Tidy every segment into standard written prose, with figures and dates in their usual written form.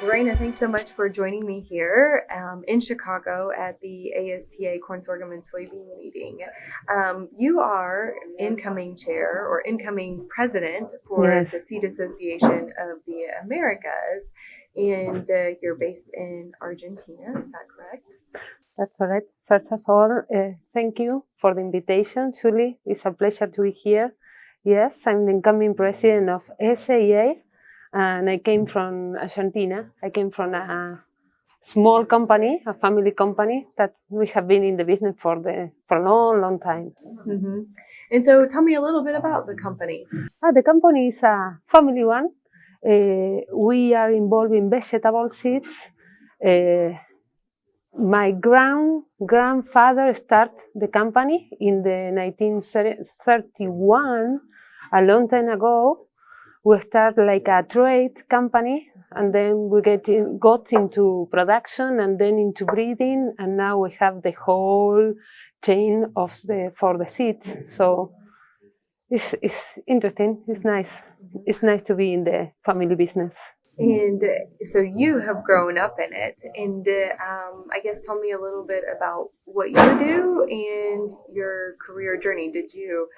Lorena, thanks so much for joining me here in Chicago at the ASTA Corn, Sorghum, and Soybean meeting. You are incoming chair or incoming president for Yes. the Seed Association of the Americas, and you're based in Argentina, is that correct? That's correct. First of all, thank you for the invitation, Julie. It's a pleasure to be here. Yes, I'm the incoming president of SAA, and I came from Argentina. I came from a small company, a family company that we have been in the business for a long, long time. Mm-hmm. And so tell me a little bit about the company. The company is a family one. We are involved in vegetable seeds. My grandfather started the company in the 1931, a long time ago. We started like a trade company, and then we got into production, and then into breeding, and now we have the whole chain for the seeds. So it's interesting. It's nice. It's nice to be in the family business. And so you have grown up in it, and I guess tell me a little bit about what you do and your career journey. Did you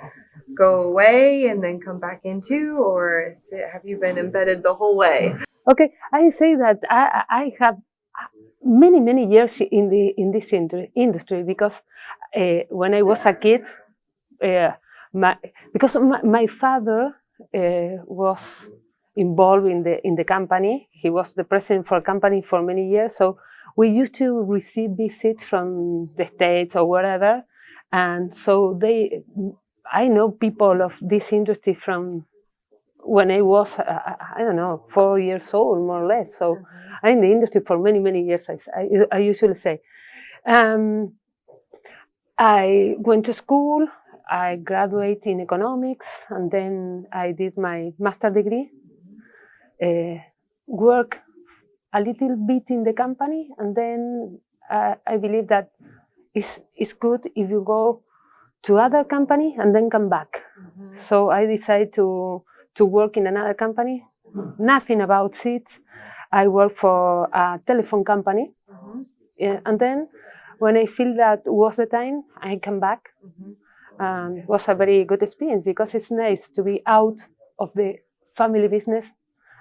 go away and then come back into, or have you been embedded the whole way? Okay, I say that I have many years in this industry because when I was a kid, because my father was involved in the company. He was the president for a company for many years. So we used to receive visits from the States or wherever. And so I know people of this industry from when I was, 4 years old, more or less. So I'm in the industry for many years, I usually say. I went to school. I graduated in economics, and then I did my master's degree. Work a little bit in the company, and then I believe that it's good if you go to other company and then come back. Mm-hmm. So I decided to work in another company. Nothing about seeds. I work for a telephone company, and then when I feel that was the time, I come back. It was a very good experience because it's nice to be out of the family business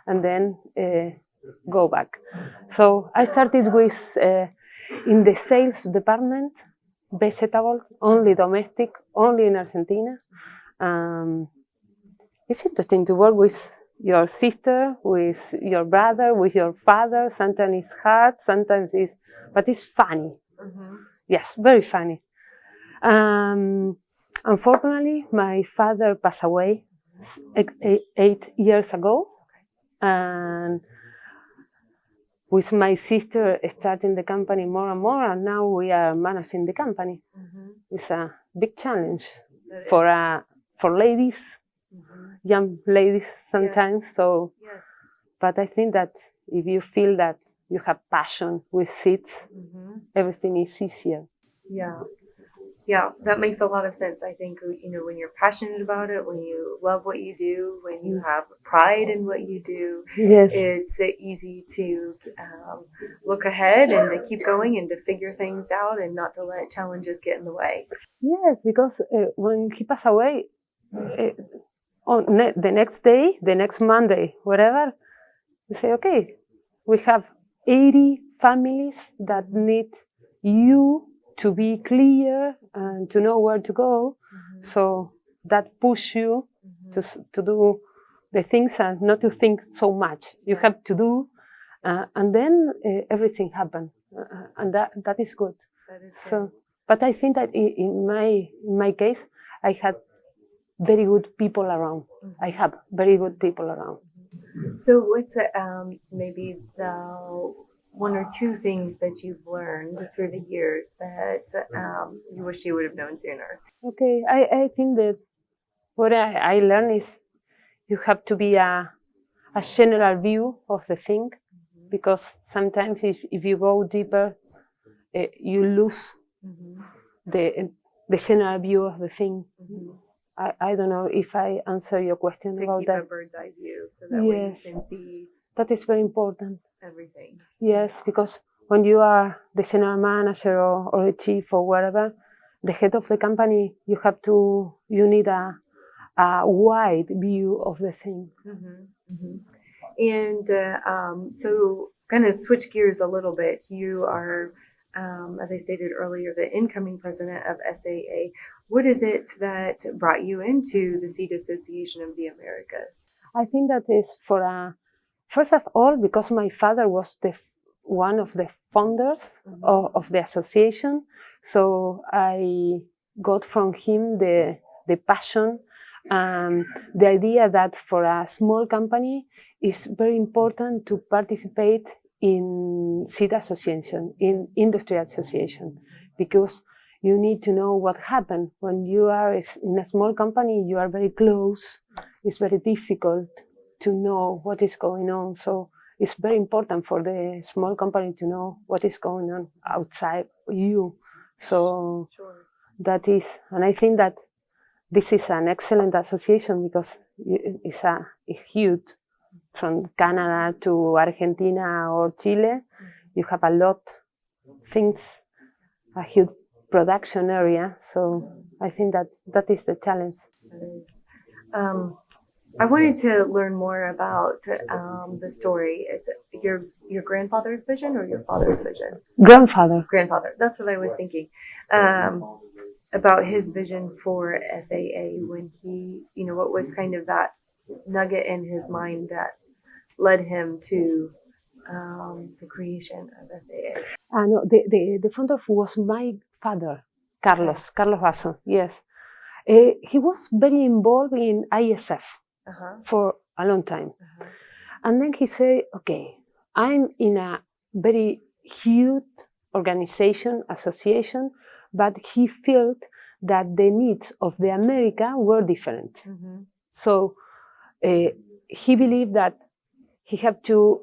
and then go back. So I started with in the sales department, vegetable, only domestic, only in Argentina. It's interesting to work with your sister, with your brother, with your father. Sometimes it's hard, sometimes but it's funny. Mm-hmm. Yes, very funny. Unfortunately, my father passed away 8 years ago. And with my sister starting the company more and more, and now we are managing the company. Mm-hmm. It's a big challenge for ladies, young ladies sometimes. Yes. So, yes. But I think that if you feel that you have passion with seeds, everything is easier. Yeah, that makes a lot of sense. I think, when you're passionate about it, when you love what you do, when you have pride in what you do, yes. It's easy to look ahead and to keep going and to figure things out and not to let challenges get in the way. Yes, because when he passed away, on the next day, the next Monday, whatever, you say, okay, we have 80 families that need you to be clear and to know where to go. Mm-hmm. So that push you to do the things and not to think so much. You have to do, and then everything happens, and that is good. That is good. So, but I think that in my case, I had very good people around. Mm-hmm. I have very good people around. So what's maybe the one or two things that you've learned through the years that you wish you would have known sooner? Okay, I think that what I learned is you have to be a general view of the thing, because sometimes if you go deeper, you lose the general view of the thing. I don't know if I answer your question about that. To keep a bird's eye view so that way you can see that is very important. Everything. Yes, because when you are the general manager or the chief or whatever, the head of the company, you need a wide view of the thing. And so kind of switch gears a little bit. You are, as I stated earlier, the incoming president of SAA. What is it that brought you into the Seed Association of the Americas? I think that is first of all, because my father was one of the founders of the association. So I got from him the passion and the idea that for a small company it's very important to participate in seed association, in industry association, because you need to know what happened. When you are in a small company, you are very close. It's very difficult to know what is going on. So it's very important for the small company to know what is going on outside you. So that is, and I think that this is an excellent association because it's huge. From Canada to Argentina or Chile, you have a lot things, a huge production area. So I think that is the challenge. I wanted to learn more about the story. Is it your grandfather's vision or your father's vision? Grandfather. That's what I was thinking. About his vision for SAA when he, what was kind of that nugget in his mind that led him to the creation of SAA. No, the founder was my father, Carlos Basso. Yes, he was very involved in ISF for a long time, and then he said, "Okay, I'm in a very huge organization, association, but he felt that the needs of the America were different. So he believed that he had to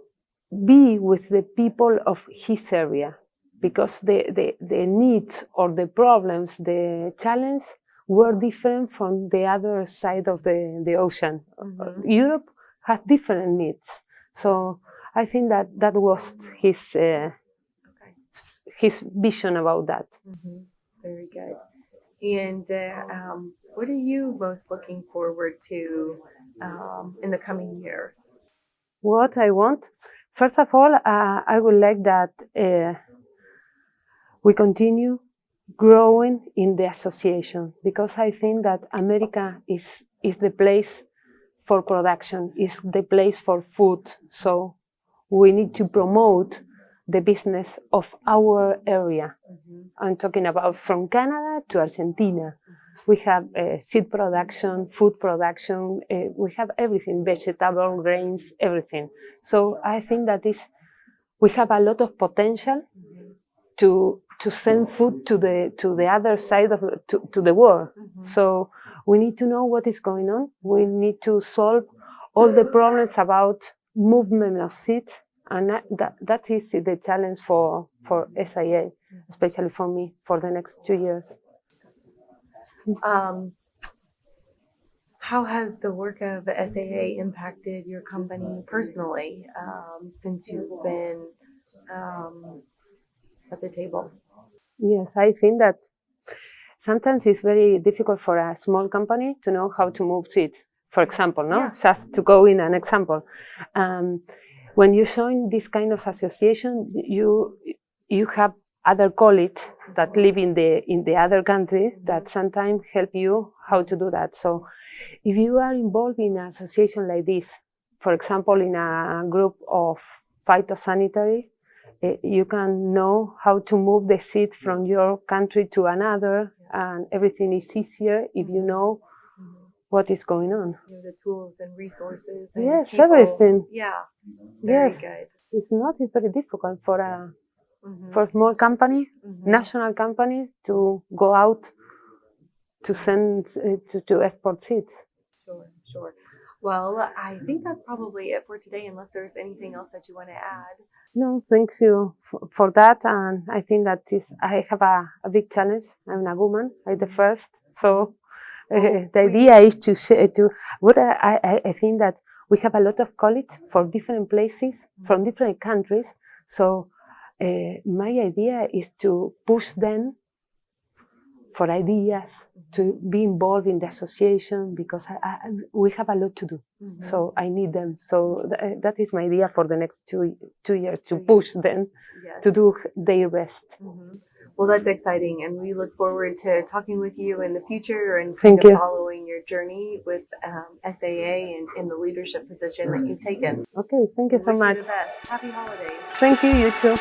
be with the people of his area because the needs or the problems, the challenge were different from the other side of the ocean. Europe had different needs. So I think that was his vision about that. Very good. And what are you most looking forward to in the coming year? What I want, first of all, I would like that we continue growing in the association, because I think that America is the place for production, is the place for food. So we need to promote the business of our area. I'm talking about from Canada to Argentina. We have seed production, food production, we have everything, vegetable, grains, everything. So I think that we have a lot of potential to send food to the other side of to the world. So we need to know what is going on. We need to solve all the problems about movement of seeds, and that is the challenge for SAA, especially for me, for the next 2 years. How has the work of SAA impacted your company personally since you've been at the table? Yes, I think that sometimes it's very difficult for a small company to know how to move seeds. For example, just to go in an example. When you join this kind of association, you have other colleagues that live in the other country that sometimes help you how to do that. So if you are involved in an association like this, for example, in a group of phytosanitary, you can know how to move the seed from your country to another, and everything is easier if you know what is going on. The tools and resources. And yes, people. Everything. Yeah. Very good. It's very difficult for a small company, national company, to go out to send to export seeds. Sure. Well, I think that's probably it for today, unless there's anything else that you want to add. No, thanks you for that. And I think that I have a big challenge. I'm a woman, I'm the first. So the idea is to what I think that we have a lot of colleagues from different places, from different countries. So my idea is to push them for ideas, to be involved in the association, because we have a lot to do. So I need them. So that is my idea for the next 2 years, to push them to do their best. Well, that's exciting, and we look forward to talking with you in the future and kind of following your journey with SAA and in the leadership position that you've taken. Okay, thank you so much. Wish you the best. Happy holidays. Thank you, you too.